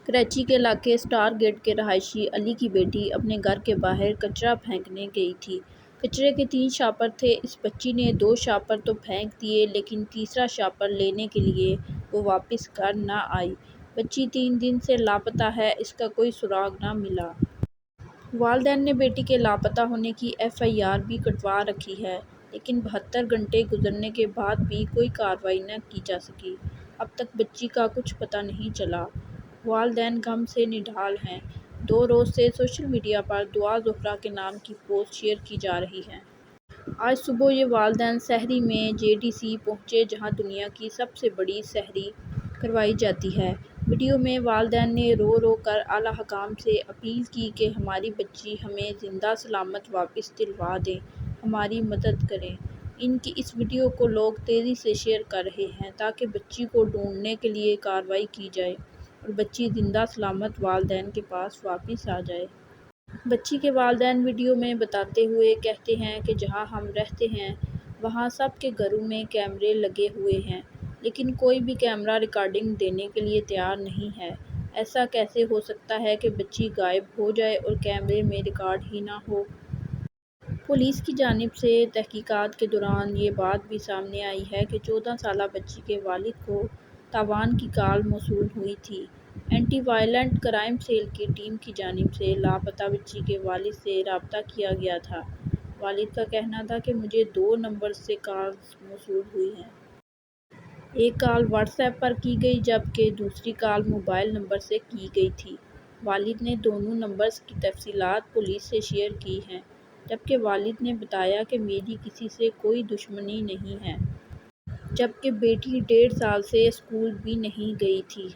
کراچی کے علاقے star get کے رہائشی علی کی بیٹی اپنے گھر کے باہر کچرا پھینکنے گئی تھی۔ کچرے کے 3 شاپر تھے۔ اس بچی نے 2 شاپر تو پھینک دیے لیکن تیسرا شاپر لینے کے لیے وہ واپس گھر نہ آئی۔ بچی 3 دن سے لاپتہ ہے، اس کا کوئی سراغ نہ ملا۔ والدین نے بیٹی کے لاپتہ ہونے کی FIR بھی کٹوا رکھی ہے لیکن 72 گھنٹے گزرنے کے بعد بھی کوئی کارروائی نہ کی جا سکی۔ اب تک بچی کا کچھ پتہ نہیں چلا۔ والدین غم سے نڈھال ہیں۔ 2 روز سے سوشل میڈیا پر دعا زہرا کے نام کی پوسٹ شیئر کی جا رہی ہیں۔ آج صبح یہ والدین سحری میں JDC پہنچے جہاں دنیا کی سب سے بڑی سحری کروائی جاتی ہے۔ ویڈیو میں والدین نے رو رو کر اعلیٰ حکام سے اپیل کی کہ ہماری بچی ہمیں زندہ سلامت واپس دلوا دیں، ہماری مدد کریں۔ ان کی اس ویڈیو کو لوگ تیزی سے شیئر کر رہے ہیں تاکہ بچی کو ڈھونڈنے کے لیے کارروائی کی جائے اور بچی زندہ سلامت والدین کے پاس واپس آ جائے۔ بچی کے والدین ویڈیو میں بتاتے ہوئے کہتے ہیں کہ جہاں ہم رہتے ہیں وہاں سب کے گھروں میں کیمرے لگے ہوئے ہیں لیکن کوئی بھی کیمرہ ریکارڈنگ دینے کے لیے تیار نہیں ہے۔ ایسا کیسے ہو سکتا ہے کہ بچی غائب ہو جائے اور کیمرے میں ریکارڈ ہی نہ ہو؟ پولیس کی جانب سے تحقیقات کے دوران یہ بات بھی سامنے آئی ہے کہ 14 سالہ بچی کے والد کو تاوان کی کال موصول ہوئی تھی۔ اینٹی وائلنٹ کرائم سیل کی ٹیم کی جانب سے لاپتہ بچی کے والد سے رابطہ کیا گیا تھا۔ والد کا کہنا تھا کہ مجھے 2 نمبرز سے کالز موصول ہوئی ہیں۔ ایک کال واٹس ایپ پر کی گئی جبکہ دوسری کال موبائل نمبر سے کی گئی تھی۔ والد نے دونوں نمبرز کی تفصیلات پولیس سے شیئر کی ہیں جبکہ والد نے بتایا کہ میری کسی سے کوئی دشمنی نہیں ہے، جبکہ بیٹی 1.5 سال سے اسکول بھی نہیں گئی تھی۔